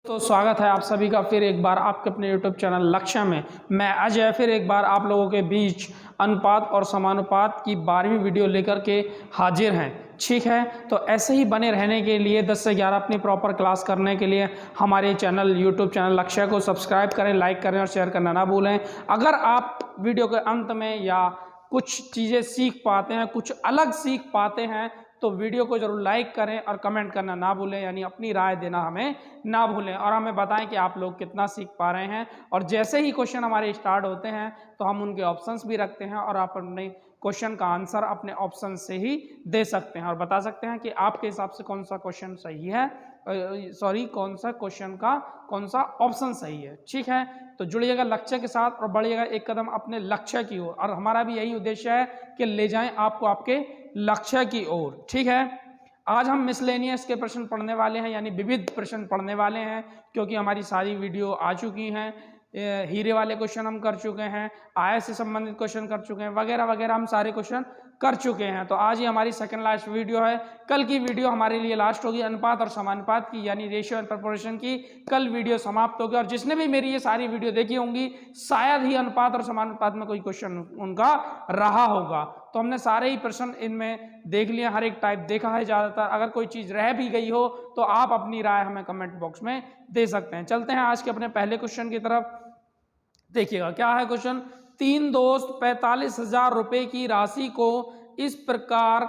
तो स्वागत है आप सभी का फिर एक बार आपके अपने YouTube चैनल लक्ष्य में। मैं अजय फिर एक बार आप लोगों के बीच अनुपात और समानुपात की 12वीं वीडियो लेकर के हाजिर हैं। ठीक है, तो ऐसे ही बने रहने के लिए 10 से 11 अपनी प्रॉपर क्लास करने के लिए हमारे चैनल YouTube चैनल लक्ष्य को सब्सक्राइब करें, लाइक करें और शेयर करना ना भूलें। अगर आप वीडियो के अंत में या कुछ चीज़ें सीख पाते हैं, कुछ अलग सीख पाते हैं, तो वीडियो को जरूर लाइक करें और कमेंट करना ना भूलें, यानी अपनी राय देना हमें ना भूलें और हमें बताएं कि आप लोग कितना सीख पा रहे हैं। और जैसे ही क्वेश्चन हमारे स्टार्ट होते हैं तो हम उनके ऑप्शंस भी रखते हैं और आप अपने क्वेश्चन का आंसर अपने ऑप्शन से ही दे सकते हैं और बता सकते हैं कि आपके हिसाब से कौन सा क्वेश्चन सही है, कौन सा क्वेश्चन का कौन सा ऑप्शन सही है। ठीक है, तो जुड़िएगा लक्ष्य के साथ और बढ़िएगा एक कदम अपने लक्ष्य की ओर। और हमारा भी यही उद्देश्य है कि ले जाएं आपको आपके लक्ष्य की ओर। ठीक है, आज हम मिसलेनियस के प्रश्न पढ़ने वाले हैं, यानी विविध प्रश्न पढ़ने वाले हैं, क्योंकि हमारी सारी वीडियो आ चुकी हैं। हीरे वाले क्वेश्चन हम कर चुके हैं, आय से संबंधित क्वेश्चन कर चुके हैं, वगैरह वगैरह हम सारे क्वेश्चन कर चुके हैं। तो आज ही हमारी सेकंड लास्ट वीडियो है। कल की वीडियो हमारे लिए लास्ट होगी अनुपात और समानुपात की, यानी रेशियो एंड प्रोपोर्शन की। कल वीडियो समाप्त होगी और जिसने भी मेरी ये सारी वीडियो देखी होंगी शायद ही अनुपात और समानुपात में कोई क्वेश्चन उनका रहा होगा। तो हमने सारे ही प्रश्न इनमें देख लिए, हर एक टाइप देखा है ज़्यादातर। अगर कोई चीज़ रह भी गई हो तो आप अपनी राय हमें कमेंट बॉक्स में दे सकते हैं। चलते हैं आज के अपने पहले क्वेश्चन की तरफ। देखिएगा क्या है क्वेश्चन। तीन दोस्त 45,000 रुपए की राशि को इस प्रकार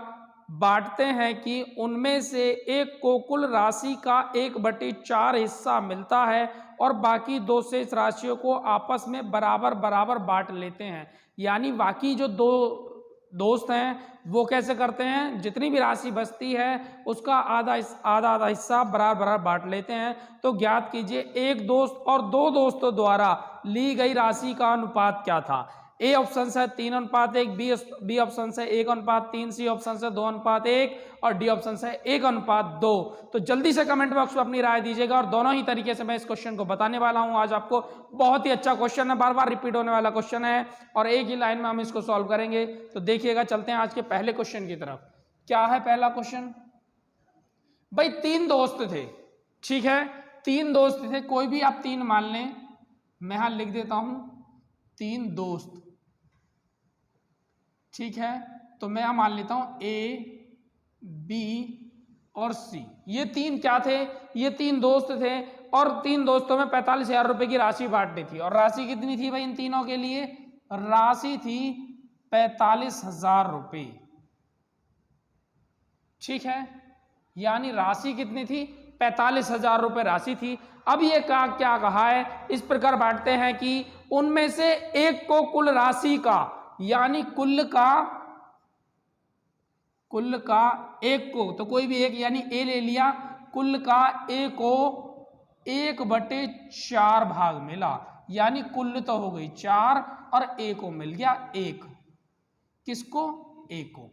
बांटते हैं कि उनमें से एक को कुल राशि का 1/4 हिस्सा मिलता है और बाकी दो शेष राशियों को आपस में बराबर बराबर बांट लेते हैं। यानी बाकी जो दो दोस्त हैं वो कैसे करते हैं, जितनी भी राशि बचती है उसका आधा आधा हिस्सा बराबर बराबर बांट लेते हैं। तो ज्ञात कीजिए एक दोस्त और दो दोस्तों द्वारा ली गई राशि का अनुपात क्या था। ए ऑप्शन है 3:1, बी ऑप्शन है 1:3, सी ऑप्शन है 2:1 और डी ऑप्शन है 1:2। तो जल्दी से कमेंट बॉक्स में अपनी राय दीजिएगा और दोनों ही तरीके से मैं इस क्वेश्चन को बताने वाला हूं। आज आपको बहुत ही अच्छा क्वेश्चन है, बार बार रिपीट होने वाला क्वेश्चन है और एक ही लाइन में हम इसको सॉल्व करेंगे। तो देखिएगा, चलते हैं आज के पहले क्वेश्चन की तरफ। क्या है पहला क्वेश्चन भाई। तीन दोस्त थे, ठीक है, तीन दोस्त थे, कोई भी आप तीन मान लें, मैं यहां लिख देता हूं तीन दोस्त। ठीक है, तो मैं यहां मान लेता हूं ए, बी और सी। ये तीन क्या थे, ये तीन दोस्त थे और तीन दोस्तों में 45,000 रुपए की राशि बांटनी थी। और राशि कितनी थी भाई इन तीनों के लिए, राशि थी 45,000 रुपए। ठीक है, यानी राशि कितनी थी, 45,000 रुपए राशि थी। अब ये क्या कहा है, इस प्रकार बांटते हैं कि उनमें से एक को कुल राशि का, यानी कुल का एक को, तो कोई भी एक यानी ए ले लिया, कुल का ए को 1/4 भाग मिला, यानी कुल तो हो गई 4 और ए को मिल गया 1। किसको, ए को।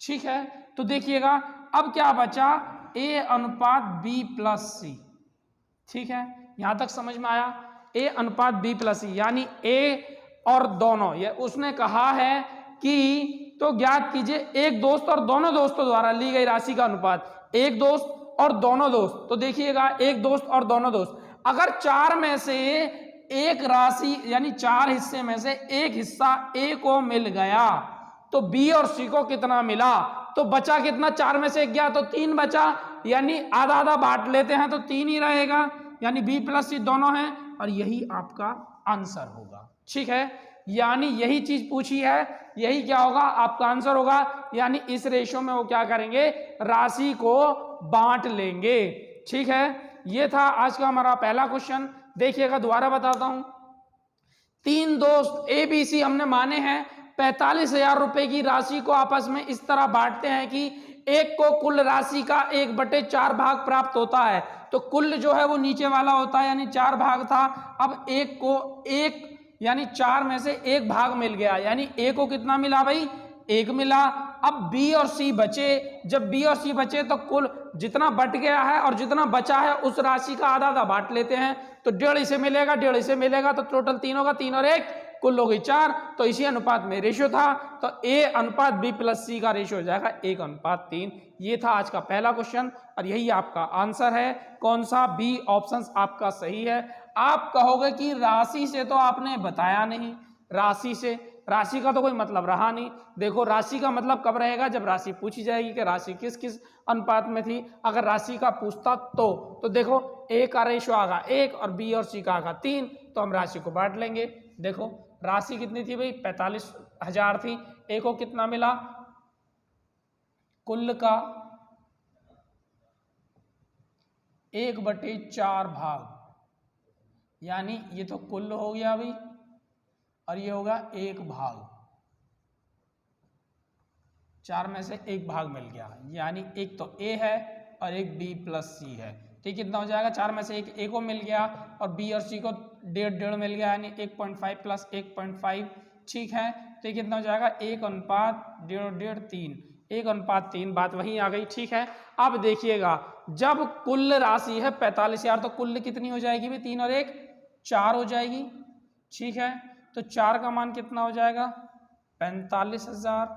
ठीक है, तो देखिएगा अब क्या बचा, ए अनुपात बी प्लस सी। ठीक है, यहां तक समझ में आया। ए अनुपात बी प्लस सी यानी ए और दोनों, ये उसने कहा है कि तो ज्ञात कीजिए एक दोस्त और दोनों दोस्तों द्वारा ली गई राशि का अनुपात। एक दोस्त और दोनों दोस्त, तो देखिएगा एक दोस्त और दोनों दोस्त, अगर चार में से एक राशि यानी चार हिस्से में से एक हिस्सा ए को मिल गया तो बी और सी को कितना मिला, तो बचा कितना, चार में से एक गया तो 3 बचा, यानी आधा आधा बांट लेते हैं तो 3 ही रहेगा, यानी बी प्लस सी दोनों हैं और यही आपका आंसर होगा। ठीक है, यानी यही चीज पूछी है, यही क्या होगा आपका आंसर होगा। यानी इस रेशियो में वो क्या करेंगे, राशि को बांट लेंगे। ठीक है, ये था आज का हमारा पहला क्वेश्चन। देखिएगा दोबारा बताता हूं। तीन दोस्त ए बी सी हमने माने हैं, 45,000 रुपए की राशि को आपस में इस तरह बांटते हैं कि एक को कुल राशि का 1/4 भाग प्राप्त होता है। तो कुल जो है वो नीचे वाला होता है, यानी 4 भाग था, अब एक को एक यानी 4 में से एक भाग मिल गया, यानी ए को कितना मिला भाई, 1 मिला। अब बी और सी बचे, जब बी और सी बचे तो कुल जितना बट गया है और जितना बचा है उस राशि का आधा आधा बांट लेते हैं, तो 1.5 इसे मिलेगा, 1.5 इसे मिलेगा, तो टोटल 3 होगा, 3 और 1 कुल हो गई 4। तो इसी अनुपात में रेशियो था, तो A अनुपात B प्लस C का रेशियो हो जाएगा 1:3। ये था आज का पहला क्वेश्चन और यही आपका आंसर है। कौन सा? बी ऑप्शन आपका सही है। आप कहोगे कि राशि से तो आपने बताया नहीं, राशि का तो कोई मतलब रहा नहीं। देखो राशि का मतलब कब रहेगा? जब राशि पूछी जाएगी कि राशि किस किस अनुपात में थी। अगर राशि का पूछता तो देखो A का रेशियो आगा 1 और B और C का आगा 3, तो हम राशि को बांट लेंगे। देखो राशि कितनी थी भाई? 45,000 थी। A को कितना मिला? कुल का 1/4 भाग, यानी ये तो कुल हो गया भाई और ये होगा 1 भाग, 4 में से 1 भाग मिल गया, यानी एक तो A है और एक B प्लस C है। ठीक, कितना हो जाएगा? 4 में से एक A को मिल गया और B और C को 1.5 मिल गया, यानी 1.5 प्लस 1.5। ठीक है, तो ये कितना हो जाएगा? 1:1.5:3, 1:3, बात वहीं आ गई। ठीक है, अब देखिएगा जब कुल राशि है 45,000, तो कुल कितनी हो जाएगी भाई? 3 और 1 4 हो जाएगी। ठीक है, तो 4 का मान कितना हो जाएगा? 45,000।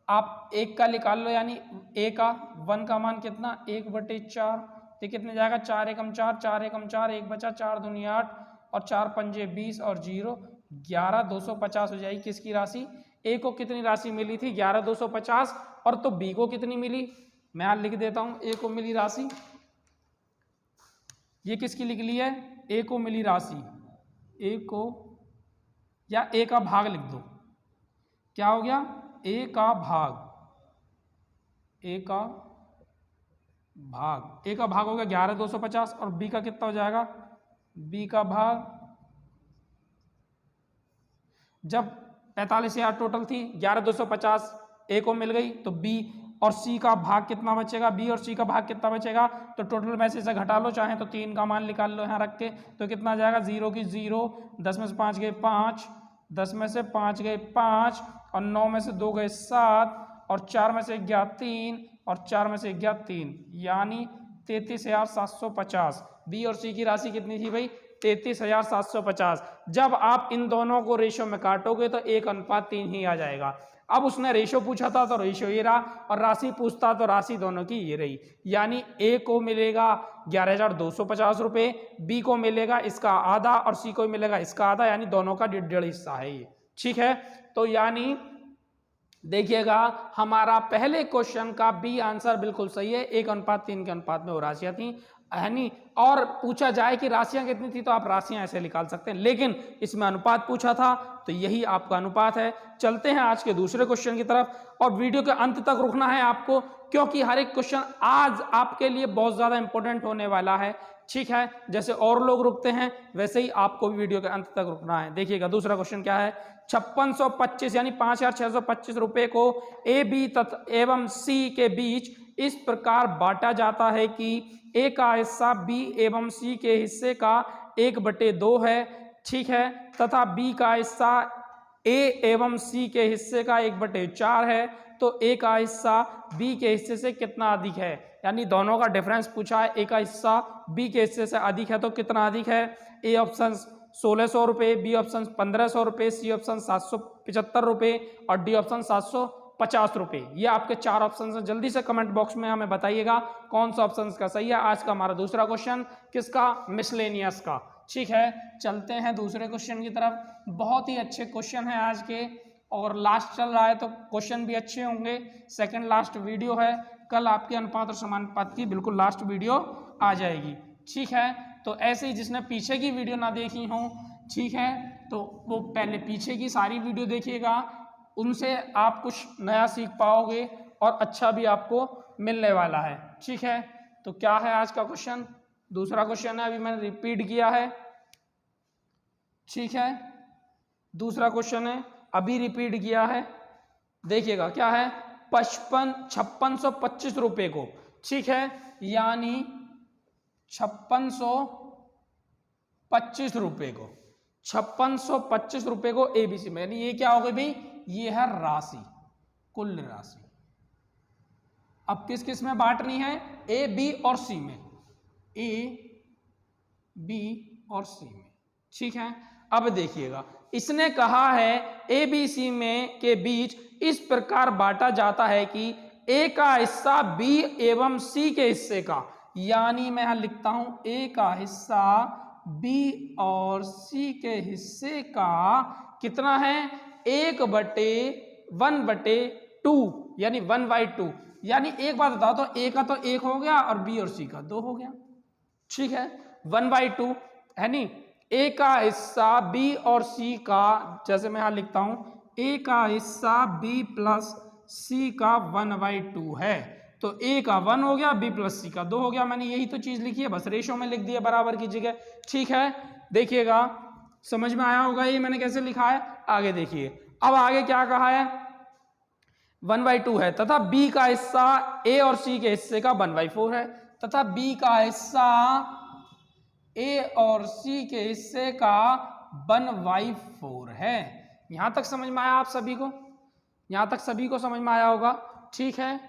आप 1 का निकाल लो, यानी A का 1 का मान कितना? 1/4, तो कितने जाएगा? 4 एकम 4, 4 एकम 4, 1 बचा, 4 दूनी 8 और 4 पंजे 20 और 0 11, 250 हो जाएगी। किसकी राशि? A को कितनी राशि मिली थी? 11,250। और तो B को कितनी मिली? मैं यहाँ लिख देता हूँ। A को मिली राशि, ये किसकी लिख ली है? A को मिली राशि, A को, या A का भाग लिख दो। क्या हो गया? A का भाग, A का भाग हो गया 11,250 और B का कितना हो जाएगा? B का भाग, जब 45,000 टोटल थी, 11,250 A को मिल गई, तो B और C का भाग कितना बचेगा? B और C का भाग कितना बचेगा? तो टोटल में से घटा लो, चाहे तो 3 का मान निकाल लो यहाँ रख के, तो कितना जाएगा? 0 की 0, 10 में से 5 गए 5, 10 में से 5 गए 5 और 9 में से 2 गए 7 और 4 में से गया 3 और 4 में से गया 3, यानी 33,750। बी और सी की राशि कितनी थी भाई? 33,750। जब आप इन दोनों को रेशियो में काटोगे तो 1:3 ही आ जाएगा। अब उसने रेशियो पूछा था तो रेशियो ये रहा, और राशि पूछता तो राशि दोनों की ये रही, यानी ए को मिलेगा 11,250 रुपये, बी को मिलेगा इसका आधा और सी को मिलेगा इसका आधा, यानी दोनों का 1.5 हिस्सा है ये। ठीक है, तो यानी देखिएगा हमारा पहले क्वेश्चन का बी आंसर बिल्कुल सही है। 1:3 के अनुपात में वो राशियां थी, यानी, और पूछा जाए कि राशियां कितनी थी तो आप राशियां ऐसे निकाल सकते हैं, लेकिन इसमें अनुपात पूछा था तो यही आपका अनुपात है। चलते हैं आज के दूसरे क्वेश्चन की तरफ, और वीडियो के अंत तक रुकना है आपको, क्योंकि हर एक क्वेश्चन आज आपके लिए बहुत ज्यादा इंपॉर्टेंट होने वाला है। ठीक है, जैसे और लोग रुकते हैं वैसे ही आपको भी वीडियो के अंत तक रुकना है। देखिएगा दूसरा क्वेश्चन क्या है। 5625 यानी 5,625 रुपए को ए बी तथा एवं सी के बीच इस प्रकार बांटा जाता है कि ए का हिस्सा बी एवं सी के हिस्से का 1/2 है। ठीक है, तथा बी का हिस्सा ए एवं सी के हिस्से का 1/4 है, तो ए का हिस्सा बी के हिस्से से कितना अधिक है, यानी दोनों का डिफरेंस पूछा है। ए का हिस्सा बी के हिस्से से अधिक है तो कितना अधिक है? ए ऑप्शन 1,600 रुपये, बी ऑप्शन 1,500 रुपये, सी ऑप्शन 775 रुपये और डी ऑप्शन 750 रुपये। ये आपके 4 ऑप्शन हैं। जल्दी से कमेंट बॉक्स में हमें बताइएगा कौन सा ऑप्शन का सही है। आज का हमारा दूसरा क्वेश्चन किसका? मिसलेनियस का। ठीक है, चलते हैं दूसरे क्वेश्चन की तरफ। बहुत ही अच्छे क्वेश्चन हैं आज के, और लास्ट चल रहा है तो क्वेश्चन भी अच्छे होंगे। सेकंड लास्ट वीडियो है, कल आपके अनुपात और समानुपात की बिल्कुल लास्ट वीडियो आ जाएगी। ठीक है, तो ऐसे ही जिसने पीछे की वीडियो ना देखी हो, ठीक है, तो वो पहले पीछे की सारी वीडियो देखिएगा, उनसे आप कुछ नया सीख पाओगे और अच्छा भी आपको मिलने वाला है। ठीक है, तो क्या है आज का क्वेश्चन? दूसरा क्वेश्चन है, अभी मैंने रिपीट किया है। ठीक है, दूसरा क्वेश्चन है, अभी रिपीट किया है। देखिएगा क्या है। 5625 रुपए को, ठीक है, यानी 5625 रुपए को, 5625 रुपए को एबीसी में, यानी ये क्या हो गई भाई? ये है राशि, कुल राशि। अब किस किस में बांटनी है, ए बी और सी में, ए बी और सी में, ठीक है। अब देखिएगा इसने कहा है ए बी सी में के बीच इस प्रकार बांटा जाता है कि ए का हिस्सा बी एवं सी के हिस्से का, यानी मैं यहां लिखता हूं ए का हिस्सा बी और सी के हिस्से का कितना है, 1/1/2 यानी 1/2, यानी एक बात बताओ तो ए का तो 1 हो गया और बी और सी का 2 हो गया, ठीक है। 1/2 है नी, ए का हिस्सा बी और सी का, जैसे मैं यहां लिखता हूं ए का हिस्सा बी प्लस सी का 1/2 है, तो ए का 1 हो गया, बी प्लस सी का 2 हो गया। मैंने यही तो चीज लिखी है, बस रेशो में लिख दिया बराबर की जगह, ठीक है। देखिएगा समझ में आया होगा ये मैंने कैसे लिखा है। आगे देखिए, अब आगे क्या कहा है, 1/2 है तथा बी का हिस्सा ए और सी के हिस्से का 1/4 है, तथा बी का हिस्सा ए और सी के हिस्से का 1/4 है। यहां तक समझ में आया आप सभी को, यहां तक सभी को समझ में आया होगा, ठीक है।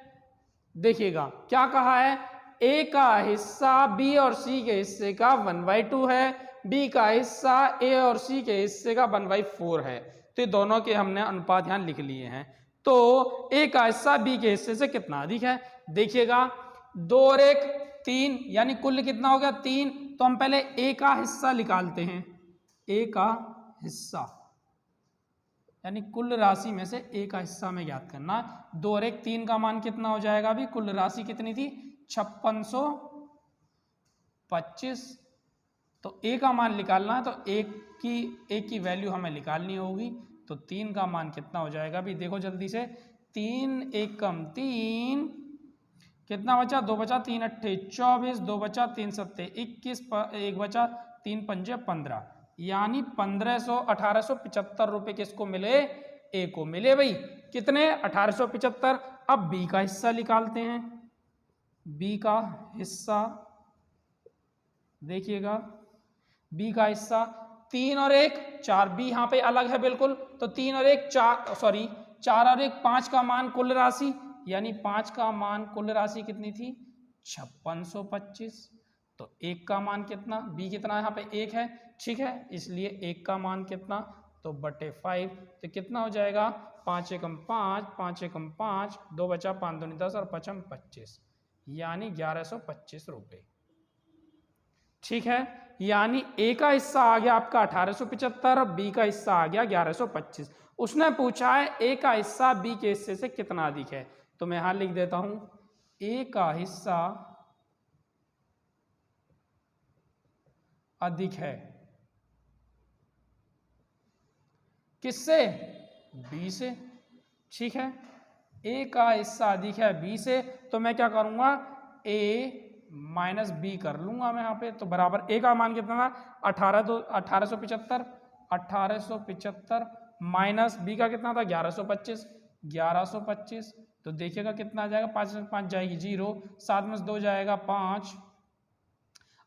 देखिएगा क्या कहा है, ए का हिस्सा बी और सी के हिस्से का 1/2 है, बी का हिस्सा ए और सी के हिस्से का 1/4 है, तो दोनों के हमने अनुपात यहां लिख लिए हैं। तो ए का हिस्सा बी के हिस्से से कितना अधिक है, देखिएगा 2 और 1 3, यानी कुल कितना हो गया 3, तो हम पहले ए का हिस्सा निकालते हैं, ए का हिस्सा यानी कुल राशि में से ए का हिस्सा में ज्ञात करना। 2 और 1 3 का मान कितना हो जाएगा, अभी कुल राशि कितनी थी 5625, तो ए का मान निकालना है, तो एक की वैल्यू हमें निकालनी होगी, तो 3 का मान कितना हो जाएगा, अभी देखो जल्दी से, 3 1 कम 3 कितना बचा, 2 बचा, 3 अट्ठे 24, 2 बचा 3 सत्ते 21, 1 बचा 3 पंजे 15, यानी 1875 रुपए किसको मिले, ए को मिले भाई, कितने 1875। अब बी का हिस्सा निकालते हैं, बी का हिस्सा देखिएगा, बी का हिस्सा 3 और 1 4, बी यहाँ पे अलग है बिल्कुल, तो 3 और 1 4 सॉरी 4 और 1 5 का मान कुल राशि, यानी 5 का मान कुल राशि कितनी थी 5625, तो 1 का मान कितना, बी कितना यहाँ पे 1 है, ठीक है, इसलिए 1 का मान कितना, तो बटे 5, तो कितना हो जाएगा 5 एकम 5, 5 एकम 5, 2 बचा 5 दूनी 10 और 5 25, यानी 1125 रुपये, ठीक है। यानी ए का हिस्सा आ गया आपका 1875 और बी का हिस्सा आ गया 1125। उसने पूछा है ए का हिस्सा बी के हिस्से से कितना अधिक है, तो मैं यहां लिख देता हूं ए का हिस्सा अधिक है किससे, बी से, ठीक है। ए का हिस्सा अधिक है बी से, तो मैं क्या करूंगा ए माइनस बी कर लूंगा मैं यहाँ पे, तो बराबर ए का मान कितना था 1875 माइनस बी का कितना था 1125, तो देखिएगा कितना आ जाएगा, 5 में 5 जाएगी 0, 7 में से 2 जाएगा 5,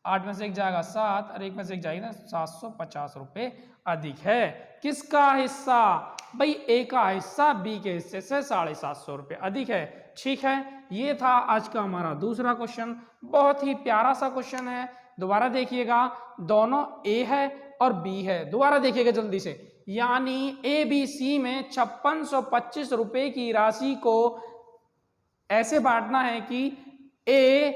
8 में से 1 जाएगा 7 और 1 में से 1 जाएगी ना 750 रुपये अधिक है। किसका हिस्सा, भाई ए का हिस्सा बी के हिस्से से 750 रुपये अधिक है, ठीक है। ये था आज का हमारा दूसरा क्वेश्चन, बहुत ही प्यारा सा क्वेश्चन है। दोबारा देखिएगा, दोनों ए है और बी है, दोबारा देखिएगा जल्दी से, यानी ए बी सी में 5625 रुपये की राशि को ऐसे बांटना है कि ए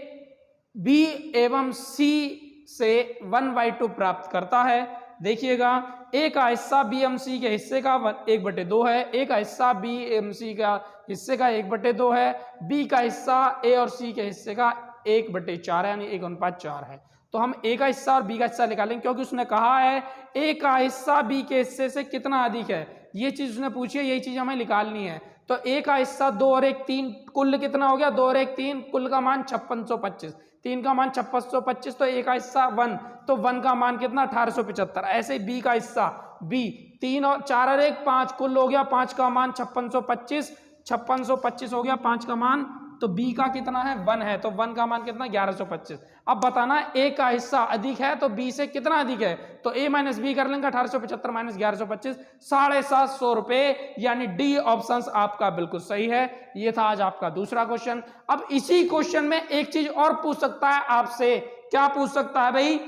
बी एवं सी से 1/2 प्राप्त करता है। देखिएगा ए का हिस्सा बी एम सी के हिस्से का 1/2 है, ए का हिस्सा बी एम सी का हिस्से का 1/2 है, बी का हिस्सा ए और सी के हिस्से का 1/4 है, यानी 1:4 है। तो हम ए का हिस्सा और बी का हिस्सा निकालेंगे, क्योंकि उसने कहा है ए का हिस्सा बी के हिस्से से कितना अधिक है, ये चीज उसने पूछी है, यही चीज हमें निकालनी है। तो ए का हिस्सा 2 और 1 3, कुल कितना हो गया 2 और 1 3, कुल का मान 5625, 3 का मान 5625, तो ए का हिस्सा 1, तो 1 का मान कितना 1875। ऐसे ही बी का हिस्सा बी 3 और 4 और 1 5, कुल हो गया 5 का मान 5625 हो गया, 5 का मान तो बी का कितना है 1 है, तो 1 का मान कितना 1125। अब बताना ए का हिस्सा अधिक है तो बी से कितना अधिक है, तो ए माइनस बी कर लेंगे 1875 माइनस 1125 750 रुपए, यानी डी ऑप्शन आपका बिल्कुल सही है। ये था आज आपका दूसरा क्वेश्चन। अब इसी क्वेश्चन में एक चीज और पूछ सकता है आपसे, क्या पूछ सकता है भाई,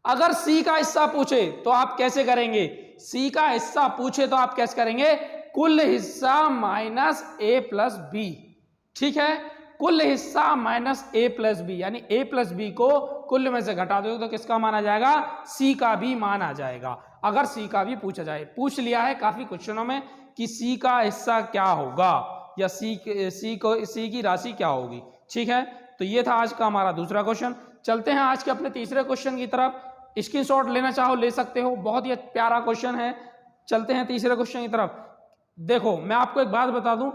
अगर सी का हिस्सा पूछे तो आप कैसे करेंगे, सी का हिस्सा पूछे तो आप कैसे करेंगे, कुल हिस्सा माइनस ए प्लस बी, ठीक है, कुल हिस्सा माइनस ए प्लस बी, यानी ए प्लस बी को कुल में से घटा दो तो किसका मान आ जाएगा, सी का भी मान आ जाएगा। अगर सी का भी पूछा जाए, पूछ लिया है काफी क्वेश्चनों में कि सी का हिस्सा क्या होगा या सी की राशि क्या होगी, ठीक है। तो ये था आज का हमारा दूसरा क्वेश्चन। चलते हैं आज के अपने तीसरे क्वेश्चन की तरफ। स्क्रीनशॉट लेना चाहो ले सकते हो, बहुत ही प्यारा क्वेश्चन है। चलते हैं तीसरे क्वेश्चन की तरफ। देखो मैं आपको एक बात बता दूं,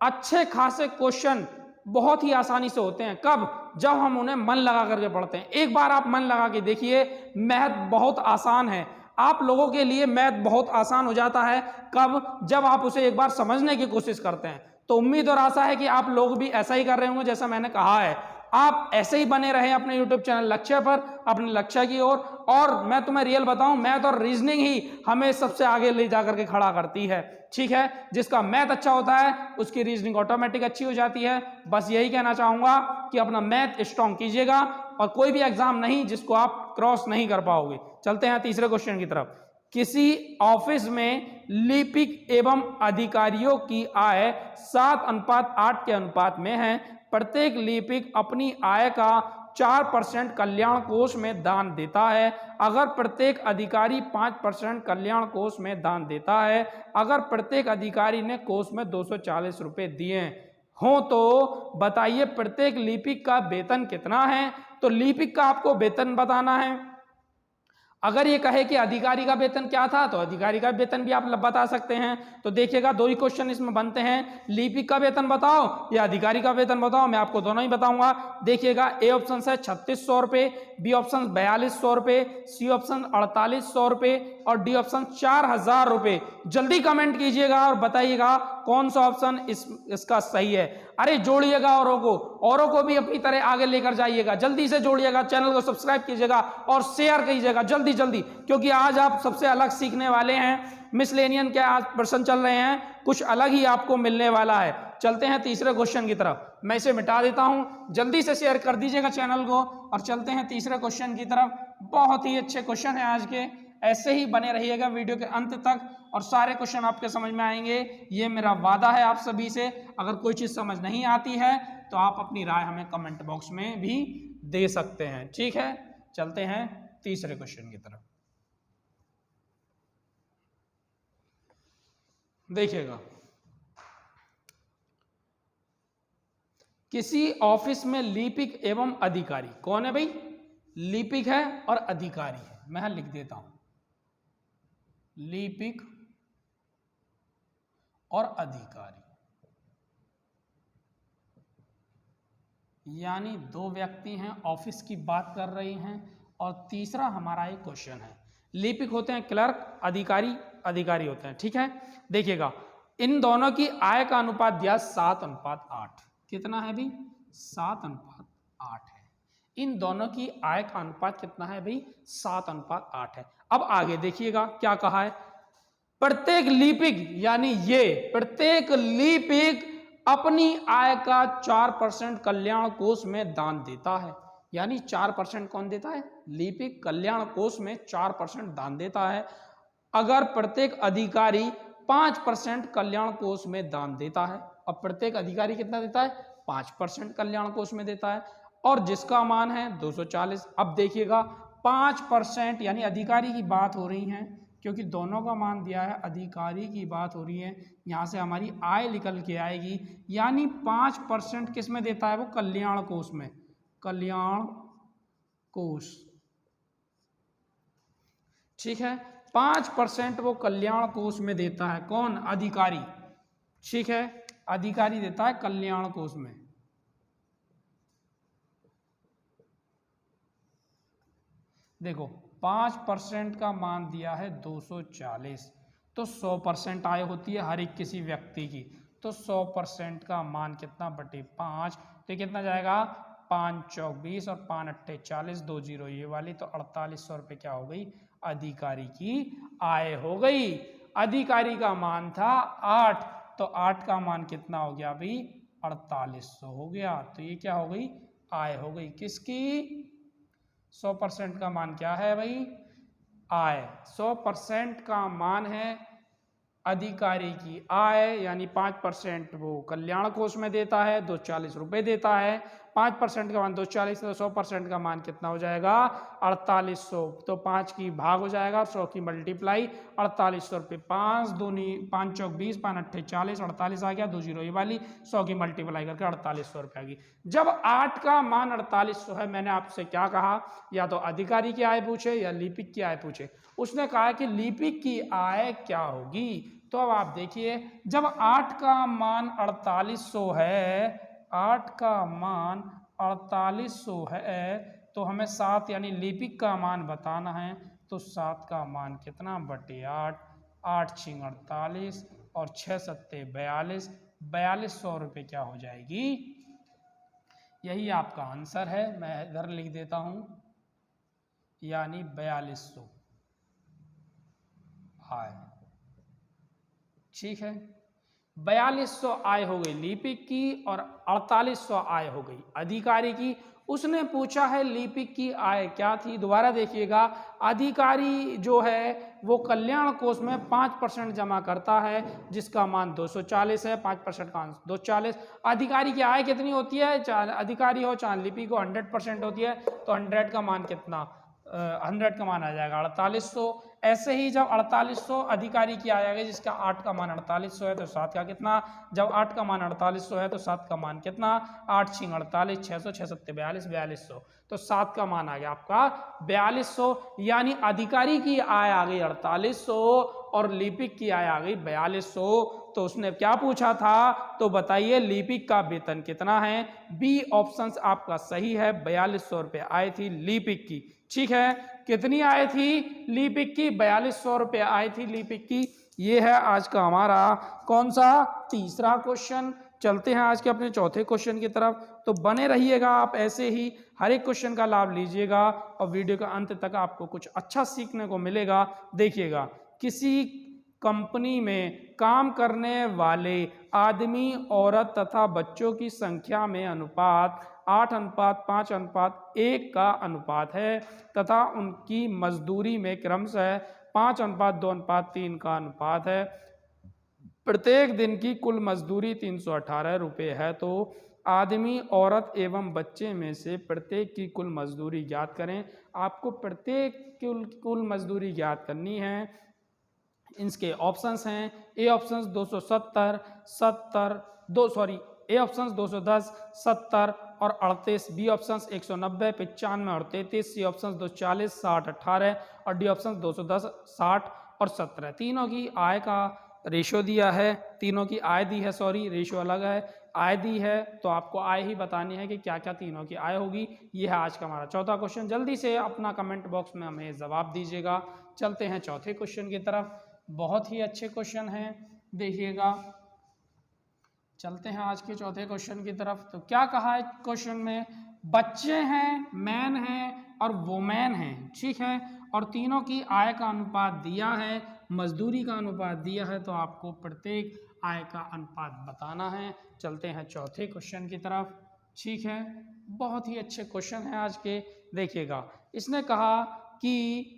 अच्छे खासे क्वेश्चन बहुत ही आसानी से होते हैं, कब, जब हम उन्हें मन लगा करके पढ़ते हैं। एक बार आप मन लगा के देखिए, मैथ बहुत आसान है, आप लोगों के लिए मैथ बहुत आसान हो जाता है, कब, जब आप उसे एक बार समझने की कोशिश करते हैं। तो उम्मीद और आशा है कि आप लोग भी ऐसा ही कर रहे होंगे जैसा मैंने कहा है। आप ऐसे ही बने रहे अपने YouTube चैनल लक्ष्य पर, अपने लक्ष्य की ओर। और मैं तुम्हें रियल बताऊं, मैथ और रीजनिंग ही हमें सबसे आगे ले जाकर के खड़ा करती है, ठीक है। जिसका मैथ अच्छा होता है उसकी रीजनिंग ऑटोमेटिक अच्छी हो जाती है। बस यही कहना चाहूंगा कि अपना मैथ स्ट्रॉन्ग कीजिएगा और कोई भी एग्जाम नहीं जिसको आप क्रॉस नहीं कर पाओगे। चलते हैं तीसरे क्वेश्चन की तरफ। किसी ऑफिस में लिपिक एवं अधिकारियों की आय 7:8 के अनुपात में है। प्रत्येक लिपिक अपनी आय का 4% कल्याण कोष में दान देता है। अगर प्रत्येक अधिकारी 5% कल्याण कोष में दान देता है, अगर प्रत्येक अधिकारी ने कोष में 240 रुपए दिए हो तो बताइए प्रत्येक लिपिक का वेतन कितना है। तो लिपिक का आपको वेतन बताना है। अगर ये कहे कि अधिकारी का वेतन क्या था तो अधिकारी का वेतन भी आप बता सकते हैं। तो देखिएगा दो ही क्वेश्चन इसमें बनते हैं, लिपिक का वेतन बताओ या अधिकारी का वेतन बताओ, मैं आपको दोनों ही बताऊंगा। देखिएगा ए ऑप्शन है 3600 रुपए, बी ऑप्शन 4200 रुपए, सी ऑप्शन 4800 रुपए और डी ऑप्शन 4000 रुपए। जल्दी कमेंट कीजिएगा और बताइएगा कौन सा ऑप्शन इसका सही है। अरे जोड़िएगा औरों को भी अपनी तरह आगे लेकर जाइएगा, जल्दी से जोड़िएगा, चैनल को सब्सक्राइब कीजिएगा और शेयर कीजिएगा जल्दी जल्दी, क्योंकि आज आप सबसे अलग सीखने वाले हैं। मिसलेनियन के आज प्रश्न चल रहे हैं, कुछ अलग ही आपको मिलने वाला है। चलते हैं तीसरे क्वेश्चन की तरफ, मैं इसे मिटा देता हूं, जल्दी से शेयर कर दीजिएगा चैनल को और चलते हैं तीसरे क्वेश्चन की तरफ। बहुत ही अच्छे क्वेश्चन है आज के, ऐसे ही बने रहिएगा वीडियो के अंत तक और सारे क्वेश्चन आपके समझ में आएंगे, ये मेरा वादा है आप सभी से। अगर कोई चीज समझ नहीं आती है तो आप अपनी राय हमें कमेंट बॉक्स में भी दे सकते हैं, ठीक है। चलते हैं तीसरे क्वेश्चन की तरफ। देखिएगा, किसी ऑफिस में लिपिक एवं अधिकारी, कौन है भाई, लिपिक है और अधिकारी है। मैं यहां लिख देता हूं लिपिक और अधिकारी, यानी दो व्यक्ति हैं, ऑफिस की बात कर रहे हैं। और तीसरा हमारा एक क्वेश्चन है, लिपिक होते हैं क्लर्क, अधिकारी होते हैं, ठीक है। देखिएगा इन दोनों की आय का अनुपात दिया 7:8, कितना है भाई 7:8 है। इन दोनों की आय का अनुपात कितना है भाई 7:8 है। अब आगे देखिएगा क्या कहा है, प्रत्येक लिपिक, यानी ये प्रत्येक लिपिक अपनी आय का 4% कल्याण कोष में दान देता है। यानी 4% कौन देता है, लिपिक कल्याण कोष में 4% दान देता है। अगर प्रत्येक अधिकारी 5% कल्याण कोष में दान देता है, अब प्रत्येक अधिकारी कितना देता है 5% कल्याण कोष में देता है और जिसका मान है 240। अब देखिएगा 5%, यानी अधिकारी की बात हो रही है क्योंकि दोनों का मान दिया है, अधिकारी की बात हो रही है, यहां से हमारी आय निकल के आएगी। यानी 5% किस में देता है वो, कल्याण कोष में, कल्याण कोष, ठीक है। 5% वो कल्याण कोष में देता है, कौन, अधिकारी, ठीक है, अधिकारी देता है कल्याण कोष में। देखो 5% का मान दिया है 240, तो 100% आय होती है हर एक किसी व्यक्ति की, तो तो 100% का मान कितना बटे 5, तो ये कितना जाएगा 5 चौक 20 और 5 अट्ठे 40, 2 जीरो ये वाली, तो 4800 रुपये क्या हो गई अधिकारी की आय हो गई। अधिकारी का मान था 8, तो 8 का मान कितना हो गया भाई 4800 हो गया, तो ये क्या हो गई आय हो गई किसकी 100% का मान क्या है भाई आय, 100% का मान है अधिकारी की आय, यानी 5% वो कल्याण कोष में देता है, 240 रुपये देता है। 5% का मान 240, तो 100% का मान कितना हो जाएगा 4800, तो 5 की भाग हो जाएगा 100 की मल्टीप्लाई 4800 रुपये, 5 दूनी 5 चौक 20, 5 अट्ठे 40, 48 आ गया, 2 जीरो ये वाली 100 की मल्टीप्लाई करके 4800 रुपये आ गई। जब 8 का मान 4800 है, मैंने आपसे क्या कहा, या तो अधिकारी की आय पूछे या लिपिक की आय पूछे। उसने कहा कि लिपिक की आय क्या होगी, तो अब आप देखिए जब 8 का मान 4800 है, 8 का मान 4800 है, तो हमें 7 यानी लिपिक का मान बताना है, तो 7 का मान कितना बटे 8, 8 छिंग 48 और 6 सत्ते 42, 4200 रुपये क्या हो जाएगी, यही आपका आंसर है। मैं इधर लिख देता हूं, यानी 4200 आय, ठीक है। 4200 आय हो गई लिपिक की और 4800 आय हो गई अधिकारी की। उसने पूछा है लिपिक की आय क्या थी, दोबारा देखिएगा, अधिकारी जो है वो कल्याण कोष में 5% जमा करता है जिसका मान 240 है, 5% का मान 240। अधिकारी की आय कितनी होती है, चाहे अधिकारी हो चाहे लिपिक हो 100% होती है, तो 100 का मान कितना 100 का मान आ जाएगा 4800। ऐसे ही जब 4800 अधिकारी की आय आ गई जिसका 8 का मान 4800 है, तो 7 का कितना, जब 8 का मान 4800 है तो 7 का मान कितना 8 छिंग 48, 600 6 सत्ते 42, 4200, तो 7 का मान आ गया आपका 4200, यानी अधिकारी की आय आ गई 4800 और लिपिक की आय आ गई 4200। तो उसने क्या पूछा था, तो बताइए लिपिक का वेतन कितना है। बी ऑप्शन आपका सही है, 4200 रुपये आय थी लिपिक की, ठीक है। कितनी आय थी लिपिक की, 4200 रुपये आय थी लिपिक की। ये है आज का हमारा कौन सा तीसरा क्वेश्चन। चलते हैं आज के अपने चौथे क्वेश्चन की तरफ, तो बने रहिएगा आप ऐसे ही, हर एक क्वेश्चन का लाभ लीजिएगा और वीडियो के अंत तक आपको कुछ अच्छा सीखने को मिलेगा। देखिएगा, किसी कंपनी में काम करने वाले आदमी, औरत तथा बच्चों की संख्या में अनुपात 8:5:1 का अनुपात है तथा उनकी मजदूरी में क्रमशः 5:2:3 का अनुपात है। प्रत्येक दिन की कुल मजदूरी 318 रुपये है, तो आदमी, औरत एवं बच्चे में से प्रत्येक की कुल मजदूरी ज्ञात करें। आपको प्रत्येक कुल मजदूरी ज्ञात करनी है। इसके ऑप्शंस हैं, ए ऑप्शंस 270, 70 दो सॉरी ए ऑप्शंस 210, 70 और 38, बी ऑप्शंस 190, 95 और 33, सी ऑप्शंस 240, 60, 18 और डी ऑप्शंस 210, 60 और 17। तीनों की आय का रेशो दिया है, तीनों की आय दी है, सॉरी रेशो अलग है, आय दी है, तो आपको आय ही बतानी है कि क्या क्या तीनों की आय होगी। ये है आज का हमारा चौथा क्वेश्चन। जल्दी से अपना कमेंट बॉक्स में हमें जवाब दीजिएगा। चलते हैं चौथे क्वेश्चन की तरफ, बहुत ही अच्छे क्वेश्चन हैं, देखिएगा। चलते हैं आज के चौथे क्वेश्चन की तरफ। तो क्या कहा है क्वेश्चन में, बच्चे हैं, मैन हैं और वोमैन हैं, ठीक है, और तीनों की आय का अनुपात दिया है, मजदूरी का अनुपात दिया है, तो आपको प्रत्येक आय का अनुपात बताना है। चलते हैं चौथे क्वेश्चन की तरफ, ठीक है। बहुत ही अच्छे क्वेश्चन हैं आज के, देखिएगा। इसने कहा कि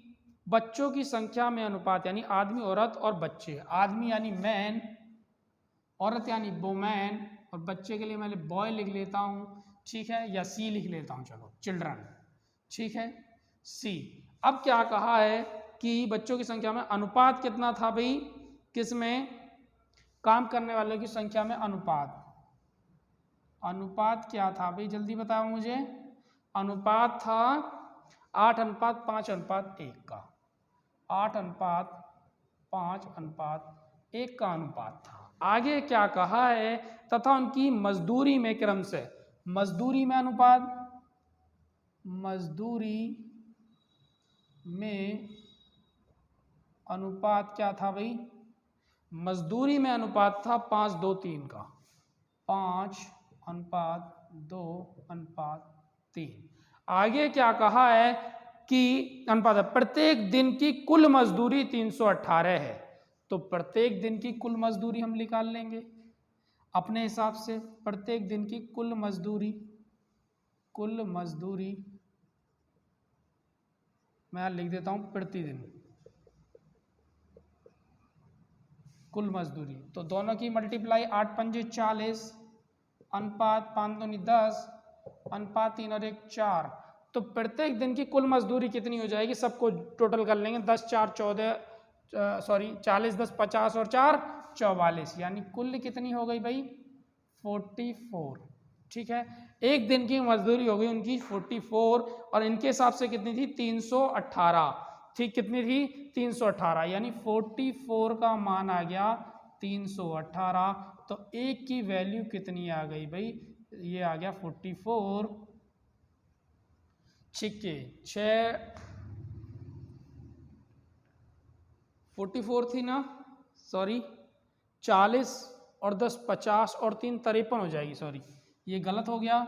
बच्चों की संख्या में अनुपात, यानी आदमी, औरत और बच्चे, आदमी यानी मैन, औरत यानी वोमैन और बच्चे के लिए मैं बॉय लिख लेता हूँ, ठीक है, या सी लिख लेता हूँ, चलो चिल्ड्रन, ठीक है, सी। अब क्या कहा है कि बच्चों की संख्या में अनुपात कितना था भाई, किसमें, काम करने वालों की संख्या में अनुपात, अनुपात क्या था भाई, जल्दी बताओ मुझे। अनुपात था 8:5:1 का, 8:5:1 का अनुपात था। आगे क्या कहा है, तथा उनकी मजदूरी में क्रम से, मजदूरी में अनुपात, मजदूरी में अनुपात क्या था भाई, मजदूरी में अनुपात था 5:2:3 का, 5:2:3। आगे क्या कहा है कि अनुपात है, प्रत्येक दिन की कुल मजदूरी 318 है। तो प्रत्येक दिन की कुल मजदूरी हम निकाल लेंगे अपने हिसाब से। प्रत्येक दिन की कुल मजदूरी मैं लिख देता हूं प्रतिदिन कुल मजदूरी। तो दोनों की मल्टीप्लाई 8×5=40, अनुपात 5×2=10, अनुपात 3 और 1 4। तो प्रत्येक दिन की कुल मजदूरी कितनी हो जाएगी, सबको टोटल कर लेंगे। 10 4 14 40 10 50 और 4 44, यानी कुल कितनी हो गई भाई 44। ठीक है, एक दिन की मजदूरी हो गई उनकी 44 और इनके हिसाब से कितनी थी 318। ठीक, कितनी थी 318, यानी 44 का मान आ गया 318। तो एक की वैल्यू कितनी आ गई भाई, ये आ गया 44। ठीक है, 44 थी ना, सॉरी 40 और 10 50 और 3 53 हो जाएगी, सॉरी ये गलत हो गया।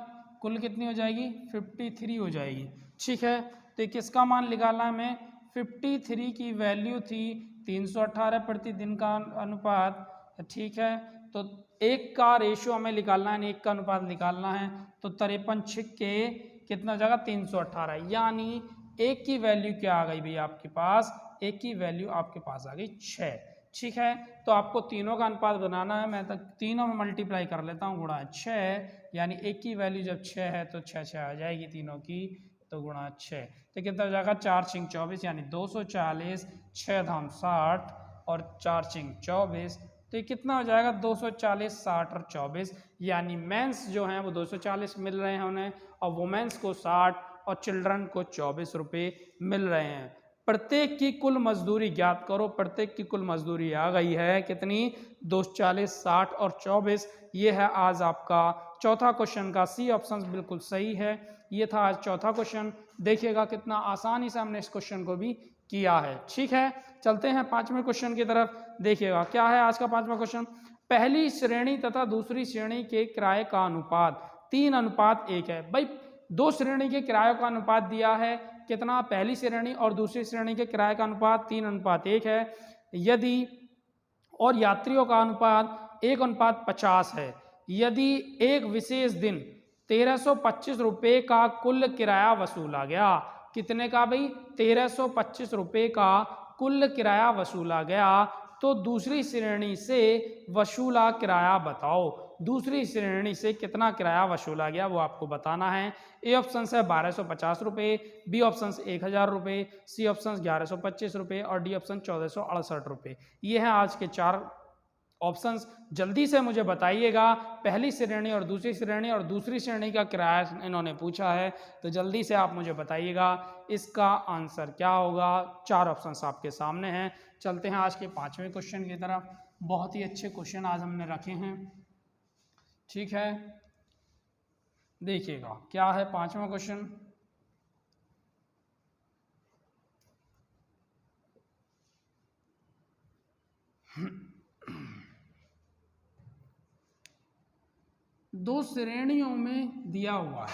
कुल कितनी हो जाएगी 53 हो जाएगी। ठीक है, तो किसका मान निकालना है हमें, 53 की वैल्यू थी 318 प्रतिदिन का अनुपात। ठीक है, तो एक का रेशियो हमें निकालना है, एक का अनुपात निकालना है। तो 53 छिक्के कितना हो जाएगा 318, यानी एक की वैल्यू क्या आ गई भाई आपके पास, एक की वैल्यू आपके पास आ गई 6। ठीक है, तो आपको तीनों का अनुपात बनाना है, मैं तो तीनों में मल्टीप्लाई कर लेता हूँ, गुणा 6, यानी एक की वैल्यू जब 6 है तो 6 6 आ जाएगी तीनों की, तो गुणा 6 तो कितना हो जाएगा 4 6 24, यानी 240, 6 धाम 60 और 4 6 24। तो ये कितना हो जाएगा 240 60 और 24, यानी मेंस जो हैं वो 240 मिल रहे हैं उन्हें, और वुमेन्स को 60 और चिल्ड्रन को 24 रुपये मिल रहे हैं। प्रत्येक की कुल मजदूरी ज्ञात करो। प्रत्येक की कुल मजदूरी आ गई है कितनी 240 60 और 24। ये है आज आपका चौथा क्वेश्चन का सी ऑप्शन बिल्कुल सही है। ये था आज चौथा क्वेश्चन। देखिएगा कितना आसानी से हमने इस क्वेश्चन को भी किया है। ठीक है, चलते हैं पांचवें क्वेश्चन की तरफ। देखिएगा क्या है आज का पांचवा क्वेश्चन। पहली श्रेणी तथा दूसरी श्रेणी के किराए का अनुपात 3:1 है। भाई दो श्रेणी के किराए का अनुपात दिया है कितना, पहली श्रेणी और दूसरी श्रेणी के किराए का अनुपात 3:1 है। यदि और यात्रियों का अनुपात 1:50 है। यदि एक विशेष दिन 1325 रुपये का कुल किराया वसूला गया, कितने का भाई 1325 रुपये का कुल किराया वसूला गया, तो दूसरी श्रेणी से वसूला किराया बताओ। दूसरी श्रेणी से कितना किराया वसूला गया वो आपको बताना है। ए ऑप्शन है 1250 रुपये, बी ऑप्शन 1000 रुपये, सी ऑप्शन 1125 रुपये और डी ऑप्शन 1468 रुपये। ये हैं आज के 4 ऑप्शंस। जल्दी से मुझे बताइएगा पहली श्रेणी और दूसरी श्रेणी का किराया इन्होंने पूछा है, तो जल्दी से आप मुझे बताइएगा इसका आंसर क्या होगा। 4 ऑप्शंस आपके सामने हैं। चलते हैं आज के पांचवें क्वेश्चन की तरफ। बहुत ही अच्छे क्वेश्चन आज हमने रखे हैं। ठीक है, देखिएगा क्या है पांचवा क्वेश्चन। दो श्रेणियों में दिया हुआ है,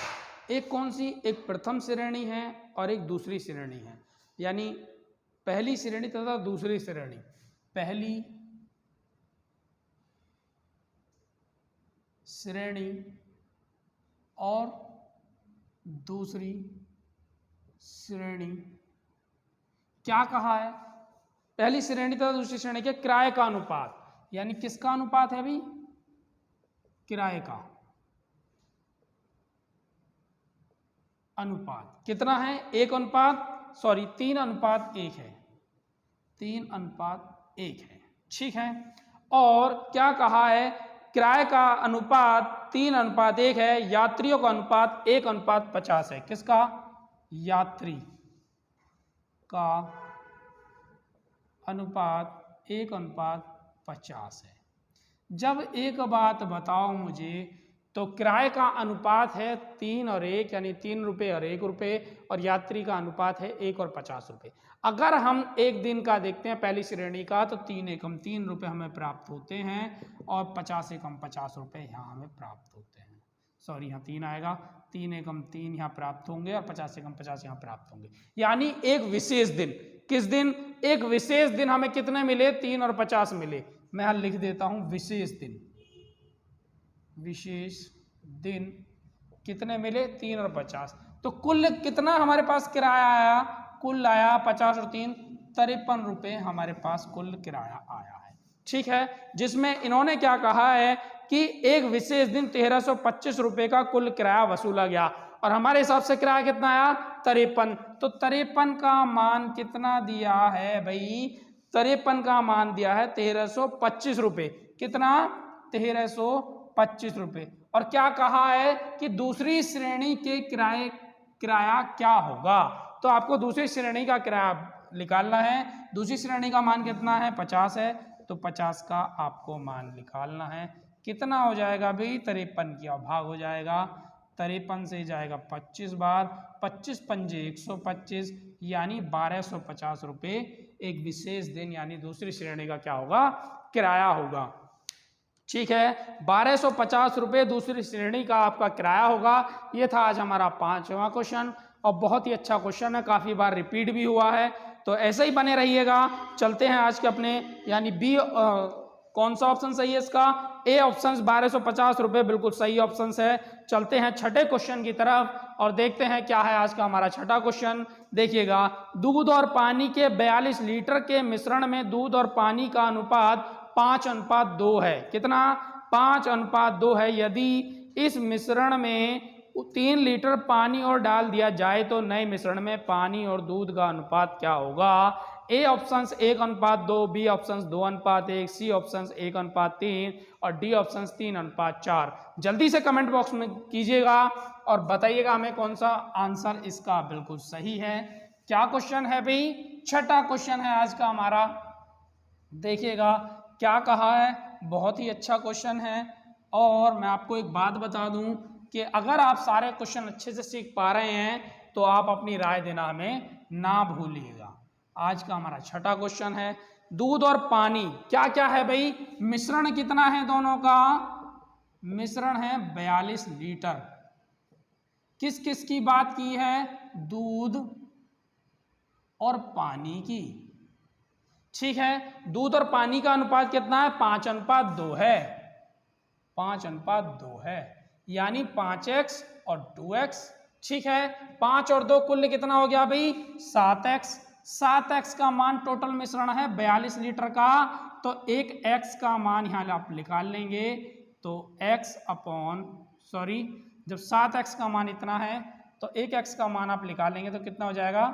एक कौन सी, एक प्रथम श्रेणी है और एक दूसरी श्रेणी है, यानी पहली श्रेणी तथा दूसरी श्रेणी। पहली श्रेणी और दूसरी श्रेणी। क्या कहा है, पहली श्रेणी तथा दूसरी श्रेणी के किराए का अनुपात, यानी किसका अनुपात है अभी, किराए का अनुपात कितना है 3:1 है, 3:1 है। ठीक है, और क्या कहा है, किराए का अनुपात 3:1 है, यात्रियों का अनुपात 1:50 है। किसका, यात्री का अनुपात 1:50 है। जब एक बात बताओ मुझे, तो किराए का अनुपात है 3 और 1 यानी 3 रुपये और 1 रुपये, और यात्री का अनुपात है 1 और 50 रुपये। अगर हम एक दिन का देखते हैं पहली श्रेणी का, तो 3 एकम 3 रुपये हमें प्राप्त होते हैं और 50 एकम 50 रुपये यहाँ हमें प्राप्त होते हैं। सॉरी, यहाँ 3 आएगा, 3 एकम 3 यहाँ प्राप्त होंगे और 50 एकम 50 यहाँ प्राप्त होंगे। यानी एक विशेष दिन, किस दिन? एक विशेष दिन हमें कितने मिले? 3 और 50 मिले। मैं यहाँ लिख देता हूँ विशेष दिन। विशेष दिन कितने मिले? 3 और 50। तो कुल कितना हमारे पास किराया आया? कुल आया 50 और 3 53 रुपये हमारे पास कुल किराया आया है। ठीक है, जिसमें इन्होंने क्या कहा है कि एक विशेष दिन 1325 रुपये का कुल किराया वसूला गया, और हमारे हिसाब से किराया कितना आया? 53। तो 53 का मान कितना दिया है भाई? 53 का मान दिया है 1325 रुपये। कितना? 1325 रुपये। और क्या कहा है कि दूसरी श्रेणी के किराया क्या होगा? तो आपको दूसरी श्रेणी का किराया निकालना है। दूसरी श्रेणी का मान कितना है? 50 है, तो 50 का आपको मान निकालना है। कितना हो जाएगा भाई? 53 की भाग हो जाएगा, 53 से जाएगा 25 बार, 25 पंजे 125, यानी 1250 रुपये एक विशेष दिन यानी दूसरी श्रेणी का क्या होगा? किराया होगा। ठीक है, 1250 रुपये दूसरी श्रेणी का आपका किराया होगा। ये था आज हमारा 5वां क्वेश्चन, और बहुत ही अच्छा क्वेश्चन है, काफ़ी बार रिपीट भी हुआ है। तो ऐसे ही बने रहिएगा। चलते हैं आज के अपने यानी बी, कौन सा ऑप्शन सही है इसका? ए ऑप्शन 1250 रुपये बिल्कुल सही ऑप्शन है। चलते हैं छठे क्वेश्चन की तरफ और देखते हैं क्या है आज का हमारा छठा क्वेश्चन। देखिएगा, दूध और पानी के 42 लीटर के मिश्रण में दूध और पानी का अनुपात 5:2 है। कितना? 5:2 है। यदि इस मिश्रण में 3 लीटर पानी और डाल दिया जाए तो नए मिश्रण में पानी और दूध का अनुपात क्या होगा? A option 1:2, B option 2:1, C option 1:3 और डी ऑप्शन 3:4। जल्दी से कमेंट बॉक्स में कीजिएगा और बताइएगा हमें कौन सा आंसर इसका बिल्कुल सही है। क्या क्वेश्चन है भाई? छठा क्वेश्चन है आज का हमारा। देखिएगा क्या कहा है, बहुत ही अच्छा क्वेश्चन है। और मैं आपको एक बात बता दूं कि अगर आप सारे क्वेश्चन अच्छे से सीख पा रहे हैं तो आप अपनी राय देना हमें ना भूलिएगा। आज का हमारा छठा क्वेश्चन है, दूध और पानी क्या क्या है भाई? मिश्रण कितना है दोनों का? मिश्रण है 42 लीटर। किस किस की बात की है? दूध और पानी की। ठीक है, दूध और पानी का अनुपात कितना है? 5:2 है। 5:2 है, यानी 5x और 2x। ठीक है, 5 और 2 कुल कितना हो गया भाई? 7x। 7x का मान टोटल मिश्रण है 42 लीटर का, तो एक x का मान यहाँ आप निकाल लेंगे। तो जब 7x का मान इतना है तो एक x का मान आप निकाल लेंगे तो कितना हो जाएगा?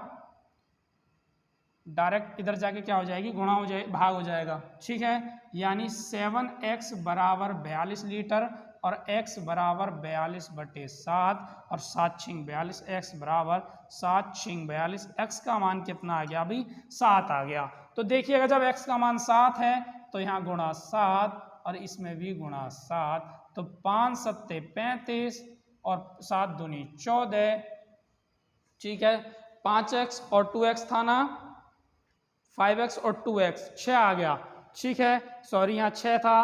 डायरेक्ट इधर जाके क्या हो जाएगी? गुणा हो जाए, भाग हो जाएगा। ठीक है, यानी 7x बराबर 42 लीटर और x बराबर 42/7 और 7×6 42, x बराबर 7×6 42। x का मान कितना आ गया अभी? 7 आ गया। तो देखिएगा जब x का मान 7 है तो यहाँ गुणा 7 और इसमें भी गुणा 7, तो 5 7 35 और 7 दूनी 14। ठीक है, 5x और 2x था ना, 5x और 2x 6 आ गया। ठीक है, सॉरी यहाँ 6 था,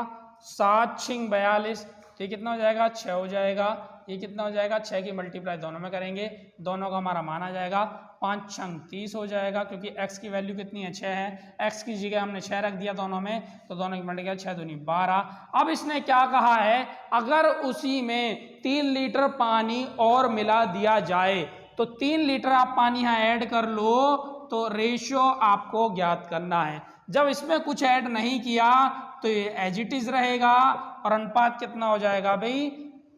7×6 42, तो ये कितना हो जाएगा? 6 हो जाएगा। ये कितना हो जाएगा? 6 की मल्टीप्लाई दोनों में करेंगे, दोनों का हमारा मान आ जाएगा 5×6 30 हो जाएगा, क्योंकि x की वैल्यू कितनी है? 6 है। x की जगह हमने 6 रख दिया दोनों में, तो दोनों की मल्टीप्लाई 6 दूनी 12। अब इसने क्या कहा है? अगर उसी में 3 लीटर पानी और मिला दिया जाए तो 3 लीटर आप पानी यहाँ ऐड कर लो, तो रेशियो आपको ज्ञात करना है। जब इसमें कुछ ऐड नहीं किया तो ये एज इट इज रहेगा, और अनुपात कितना हो जाएगा भाई?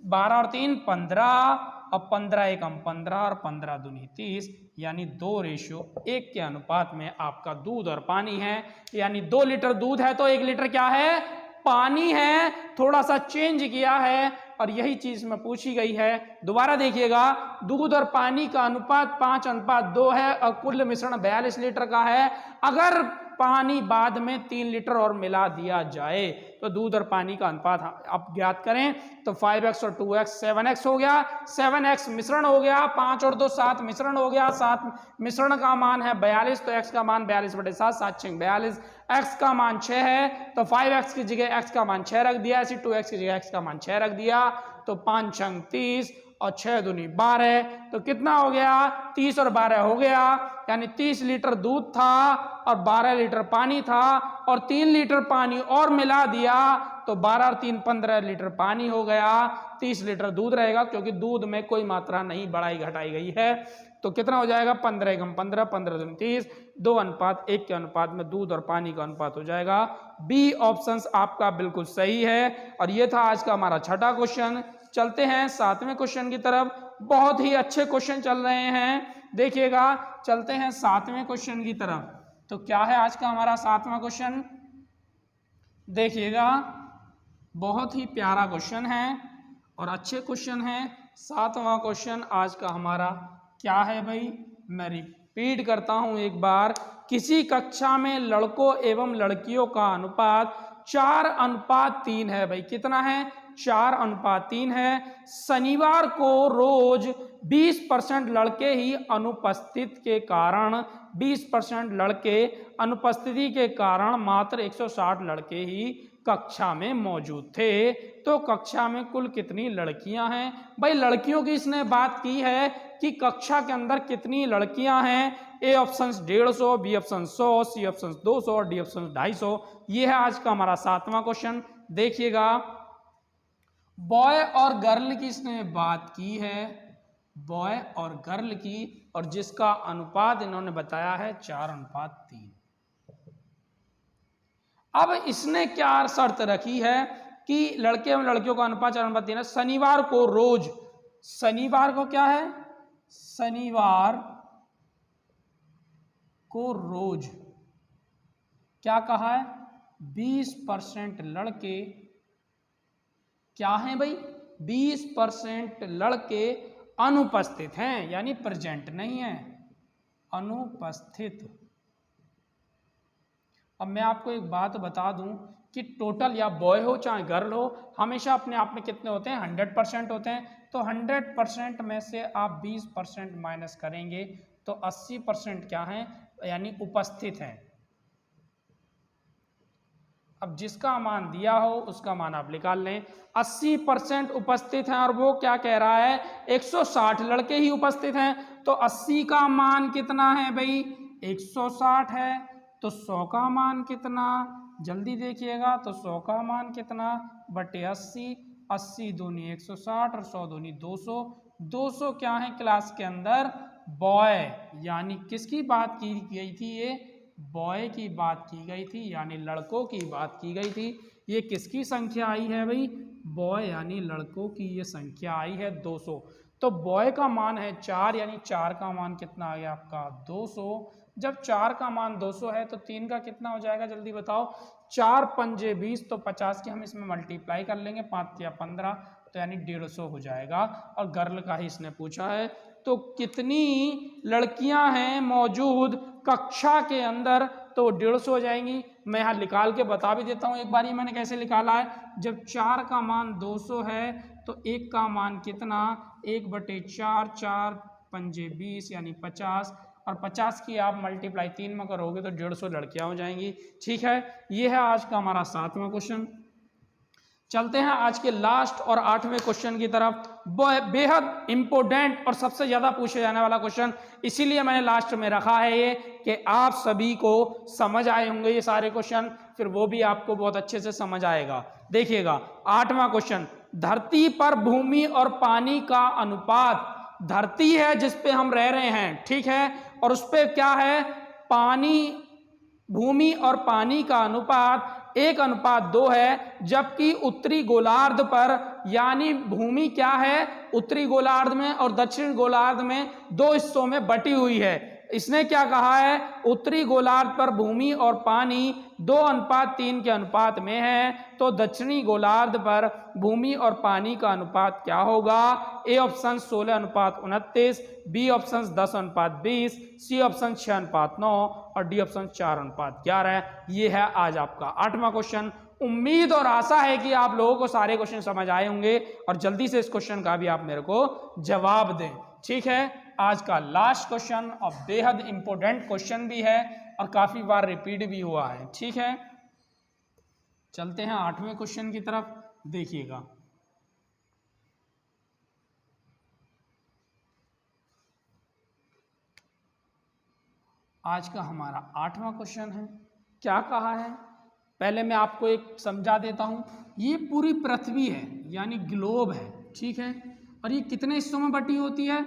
12 और 3 15 और 15 एकम 15 और 15 दूनी 30, यानी 2:1 के अनुपात में आपका दूध और पानी है। यानी 2 लीटर दूध है तो 1 लीटर क्या है? पानी है। थोड़ा सा चेंज किया है और यही चीज में पूछी गई है। दोबारा देखिएगा, दूध और पानी का अनुपात 5:2 है और कुल मिश्रण 42 लीटर का है। अगर पानी बाद में 3 लीटर और मिला दिया जाए तो दूध और पानी का अनुपात आप ज्ञात करें। तो 5x और 2x 7x हो गया, 7x मिश्रण हो गया, 5 और 2 7 मिश्रण हो गया, 7 मिश्रण का मान है 42, तो x का मान 42/7, 7 6 42, x का मान 6 है तो 5x की जगह x का मान 6 रख दिया, ऐसे 2x की जगह x का मान 6 रख दिया, तो 5 6 30 और 6 दूनी 12, तो कितना हो गया 30 और 12 हो गया, यानी 30 लीटर दूध था और 12 लीटर पानी था और 3 लीटर पानी और मिला दिया तो 12 और 3 15 लीटर पानी हो गया, 30 लीटर दूध रहेगा क्योंकि दूध में कोई मात्रा नहीं बढ़ाई घटाई गई है। तो कितना हो जाएगा 15 × 15 15 दूनी 30, 2:1 के अनुपात में दूध और पानी का अनुपात हो जाएगा। बी ऑप्शन आपका बिल्कुल सही है। और ये था आज का हमारा छठा क्वेश्चन। चलते हैं 7वें क्वेश्चन की तरफ। बहुत ही अच्छे क्वेश्चन चल रहे हैं, देखिएगा। चलते हैं 7वें क्वेश्चन की तरफ। तो क्या है आज का हमारा 7वां क्वेश्चन, देखिएगा। बहुत ही प्यारा क्वेश्चन है और अच्छे क्वेश्चन है। 7वां क्वेश्चन आज का हमारा क्या है भाई, मैं रिपीट करता हूं एक बार। किसी कक्षा में लड़कों एवं लड़कियों का अनुपात 4:3 है भाई। कितना है 4:3 है। शनिवार को रोज 20% लड़के ही अनुपस्थित के कारण 20% लड़के अनुपस्थिति के कारण मात्र 160 लड़के ही कक्षा में मौजूद थे। तो कक्षा में कुल कितनी लड़कियां हैं भाई। लड़कियों की इसने बात की है कि कक्षा के अंदर कितनी लड़कियां हैं। A option 150, B option 100, C option 200 और डी ऑप्शन 250। ये है आज का हमारा 7वां क्वेश्चन। देखिएगा, बॉय और गर्ल की इसने बात की है, बॉय और गर्ल की, और जिसका अनुपात इन्होंने बताया है 4:3। अब इसने क्या शर्त रखी है कि लड़के और लड़कियों का अनुपात 4:3 है। शनिवार को रोज, शनिवार को क्या है, शनिवार को रोज क्या कहा है 20% लड़के क्या हैं भाई, 20% लड़के अनुपस्थित हैं, यानी प्रेजेंट नहीं है, अनुपस्थित। अब मैं आपको एक बात बता दूं कि टोटल या बॉय हो चाहे गर्ल हो, हमेशा अपने आप में कितने होते हैं 100% होते हैं। तो 100% में से आप 20% माइनस करेंगे तो 80% क्या हैं, यानी उपस्थित हैं। अब जिसका मान दिया हो उसका मान आप निकाल लें। 80% उपस्थित हैं और वो क्या कह रहा है 160 लड़के ही उपस्थित हैं। तो 80 का मान कितना है भाई 160 है। तो 100 का मान कितना, जल्दी देखिएगा। तो 100 का मान कितना बटे 80, 80 दूनी 160 और 100 दूनी 200। 200 क्या है क्लास के अंदर बॉय, यानी किसकी बात की गई थी, ये बॉय की बात की गई थी, यानी लड़कों की बात की गई थी। ये किसकी संख्या आई है भाई, बॉय यानी लड़कों की ये संख्या आई है 200। तो बॉय का मान है 4, यानी 4 का मान कितना आ गया आपका 200। जब 4 का मान 200 है तो 3 का कितना हो जाएगा, जल्दी बताओ। 4 पंजे 20, तो 50 की हम इसमें मल्टीप्लाई कर लेंगे, 5 या 15, तो यानी 150 हो जाएगा। और गर्ल का ही इसने पूछा है। तो कितनी लड़कियां हैं मौजूद कक्षा के अंदर, तो 150 हो जाएंगी। मैं यहाँ निकाल के बता भी देता हूँ एक बार, मैंने कैसे निकाला है। जब 4 का मान 200 है तो 1 का मान कितना 1/4, 4 पंजे 20 यानी 50, और 50 की आप मल्टीप्लाई 3 में करोगे तो 150 लड़कियां हो जाएंगी। ठीक है, ये है आज का हमारा 7वां क्वेश्चन। चलते हैं आज के लास्ट और 8वें क्वेश्चन की तरफ। बेहद इंपॉर्टेंट और सबसे ज्यादा पूछे जाने वाला क्वेश्चन, इसीलिए मैंने लास्ट में रखा है ये कि आप सभी को समझ आए होंगे ये सारे क्वेश्चन, फिर वो भी आपको बहुत अच्छे से समझ आएगा। देखिएगा 8वां क्वेश्चन, धरती पर भूमि और पानी का अनुपात, धरती है जिस पे हम रह रहे हैं, ठीक है, और उस पे क्या है पानी, भूमि और पानी का अनुपात 1:2 है। जबकि उत्तरी गोलार्ध पर, यानी भूमि क्या है उत्तरी गोलार्ध में और दक्षिण गोलार्ध में 2 हिस्सों में बटी हुई है। इसने क्या कहा है, उत्तरी गोलार्ध पर भूमि और पानी 2:3 के अनुपात में है, तो दक्षिणी गोलार्ध पर भूमि और पानी का अनुपात क्या होगा? A option 16:29, B option 10:20, C option 6:9 और डी ऑप्शन 4:11। ये है आज आपका 8वां क्वेश्चन। उम्मीद और आशा है कि आप लोगों को सारे क्वेश्चन समझ आए होंगे और जल्दी से इस क्वेश्चन का भी आप मेरे को जवाब दें। ठीक है, आज का लास्ट क्वेश्चन और बेहद इंपॉर्टेंट क्वेश्चन भी है और काफी बार रिपीट भी हुआ है। ठीक है, चलते हैं 8वें क्वेश्चन की तरफ। देखिएगा, आज का हमारा 8वां क्वेश्चन है। क्या कहा है, पहले मैं आपको एक समझा देता हूं। ये पूरी पृथ्वी है, यानी ग्लोब है। ठीक है, और ये कितने हिस्सों में बटी होती है?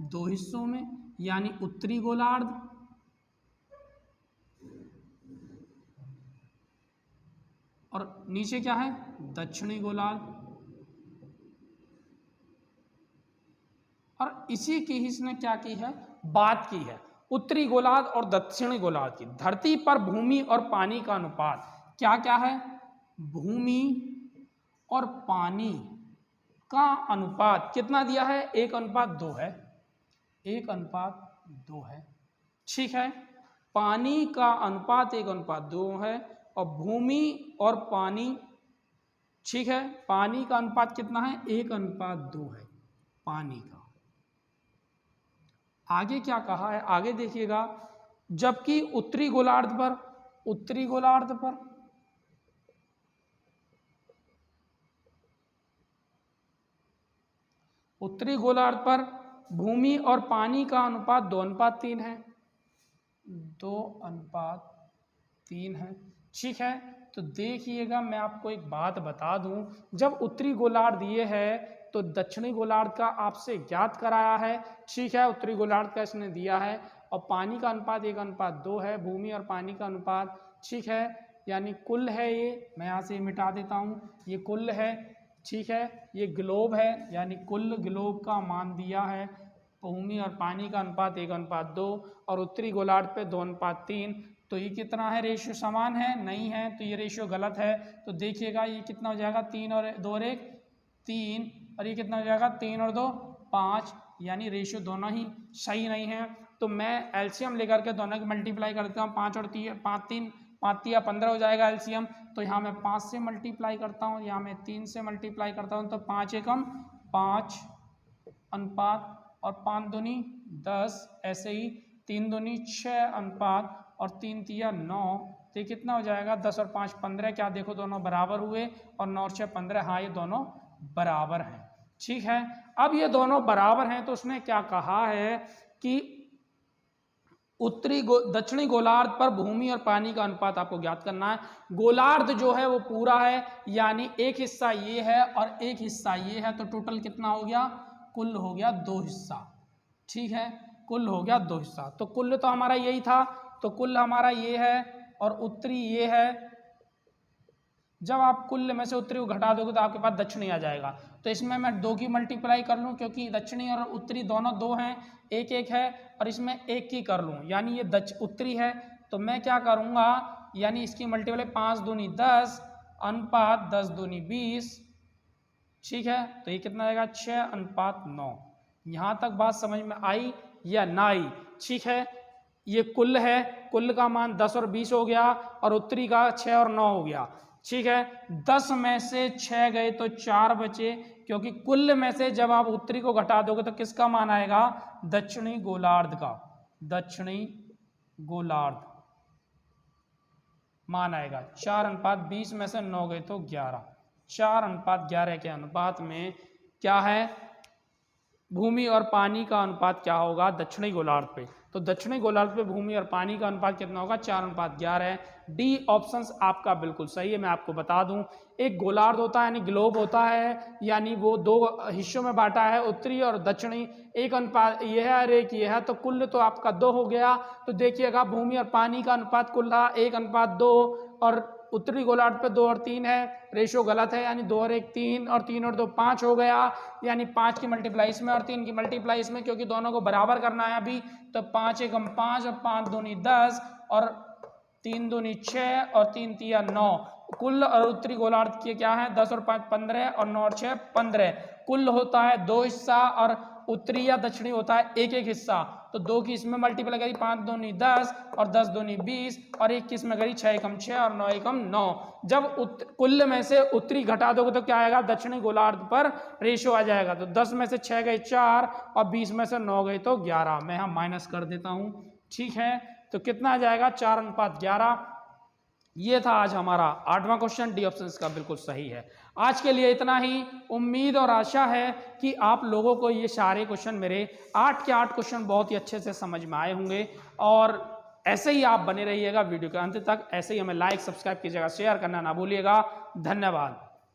2 हिस्सों में, यानी उत्तरी गोलार्ध और नीचे क्या है? दक्षिणी गोलार्ध। और इसी की ही इसने क्या की है? बात की है उत्तरी गोलार्ध और दक्षिणी गोलार्ध की। धरती पर भूमि और पानी का अनुपात क्या क्या है? भूमि और पानी का अनुपात कितना दिया है? 1:2 है। 1:2 है। ठीक है, पानी का अनुपात 1:2 है और भूमि और पानी, ठीक है, पानी का अनुपात कितना है? 1:2 है पानी का। आगे क्या कहा है, आगे देखिएगा, जबकि उत्तरी गोलार्ध पर, उत्तरी गोलार्ध पर उत्तरी गोलार्ध पर भूमि और पानी का अनुपात 2:3 है। 2:3 है। ठीक है, तो देखिएगा, मैं आपको एक बात बता दूं, जब उत्तरी गोलार्ध ये है तो दक्षिणी गोलार्ध का आपसे ज्ञात कराया है। ठीक है, उत्तरी गोलार्ध का इसने दिया है और पानी का अनुपात 1:2 है, भूमि और पानी का अनुपात। ठीक है, यानी कुल है ये, मैं यहाँ से मिटा देता हूँ, ये कुल है। ठीक है, ये ग्लोब है, यानी कुल ग्लोब का मान दिया है। भूमि और पानी का अनुपात 1:2 और उत्तरी गोलार्ध पे 2:3। तो ये कितना है? रेशियो समान है? नहीं है, तो ये रेशियो गलत है। तो देखिएगा, ये कितना हो जाएगा? 3 और 2 और 1 3, और ये कितना हो जाएगा? 3 और 2 5, यानी रेशियो दोनों ही सही नहीं है। तो मैं एलसीएम लेकर के दोनों की मल्टीप्लाई करता हूँ। 5 और 3, 5 3 15 हो जाएगा एलसीएम। तो यहाँ मैं 5 से मल्टीप्लाई करता हूँ, यहाँ मैं 3 से मल्टीप्लाई करता हूँ, तो 5 एकम 5 अनुपात और 5 दूनी 10, ऐसे ही 3 दूनी 6 अनुपात और 3 तिया 9। तो कितना हो जाएगा? 10 और 5 15। क्या देखो, दोनों बराबर हुए, और 9 और 6 15। हाँ, ये दोनों बराबर हैं। ठीक है, अब ये दोनों बराबर हैं, तो उसने क्या कहा है कि दक्षिणी गोलार्ध पर भूमि और पानी का अनुपात आपको ज्ञात करना है। गोलार्ध जो है वो पूरा है, यानी एक हिस्सा ये है और एक हिस्सा ये है, तो टोटल कितना हो गया? कुल हो गया 2 हिस्सा। ठीक है, कुल हो गया 2 हिस्सा। तो कुल तो हमारा यही था, तो कुल हमारा ये है और उत्तरी ये है। जब आप कुल में से उत्तरी को घटा दोगे तो आपके पास दक्षिणी आ जाएगा। तो इसमें मैं 2 की मल्टीप्लाई कर लूँ, क्योंकि दक्षिणी और उत्तरी दोनों 2 हैं, 1 1 है, और इसमें 1 की कर लूँ, यानी ये उत्तरी है। तो मैं क्या करूँगा, यानी इसकी मल्टीप्लाई 5 दूनी 10 अनुपात 10 दूनी 20। ठीक है, तो ये कितना आएगा? 6:9। यहाँ तक बात समझ में आई या ना आई? ठीक है, ये कुल है, कुल का मान 10 और 20 हो गया और उत्तरी का 6 और 9 हो गया। ठीक है, 10 में से 6 गए तो 4 बचे, क्योंकि कुल में से जब आप उत्तरी को घटा दोगे तो किसका मान आएगा? दक्षिणी गोलार्ध का, दक्षिणी गोलार्ध मान आएगा। 4:20 में से 9 गए तो 11। 4:11 के अनुपात में क्या है? भूमि और पानी का अनुपात क्या होगा दक्षिणी गोलार्ध पे? तो दक्षिणी गोलार्ध पे भूमि और पानी का अनुपात कितना होगा? 4:11 है। डी ऑप्शंस आपका बिल्कुल सही है। मैं आपको बता दूं, एक गोलार्ध होता है यानी ग्लोब होता है, यानी वो 2 हिस्सों में बांटा है, उत्तरी और दक्षिणी। एक अनुपात ये है और एक ये है, तो कुल तो आपका 2 हो गया। तो देखिएगा, भूमि और पानी का अनुपात कुल रहा 1:2 और उत्तरी गोलार्ध पे 2 और 3 है, रेशो गलत है, यानी 2 और 1 3 और 3 और 2 5 हो गया, यानी 5 की मल्टीप्लाई इसमें और 3 की मल्टीप्लाई इसमें, क्योंकि दोनों को बराबर करना है अभी। तो 5 एकम 5 और 5 दूनी 10 और 3 दूनी 6 और 3 तिया 9। कुल और उत्तरी गोलार्ध के क्या है, 10 और 5 15 और 9 और 6 15। कुल होता है 2 हिस्सा और उत्तरी या दक्षिणी होता है एक एक हिस्सा। तो 2 की इसमें मल्टीप्लाई करी, 5 दूनी 10 और 10 दूनी 20 और 1 की इसमें करी 6 एकम 6 और 9 एकम 9। जब कुल में से उत्तरी घटा दोगे तो क्या आएगा, दक्षिणी गोलार्ध पर रेशो आ जाएगा। तो 10 में से 6 गए 4 और 20 में से 9 गए तो 11। मैं यहाँ माइनस कर देता हूँ, ठीक है। तो कितना आ जाएगा, 4:11। ये था आज हमारा 8वां क्वेश्चन, डी ऑप्शन का बिल्कुल सही है। आज के लिए इतना ही। उम्मीद और आशा है कि आप लोगों को ये सारे क्वेश्चन, मेरे 8 के 8 क्वेश्चन बहुत ही अच्छे से समझ में आए होंगे। और ऐसे ही आप बने रहिएगा वीडियो के अंत तक, ऐसे ही हमें लाइक सब्सक्राइब कीजिएगा, शेयर करना ना भूलिएगा। धन्यवाद।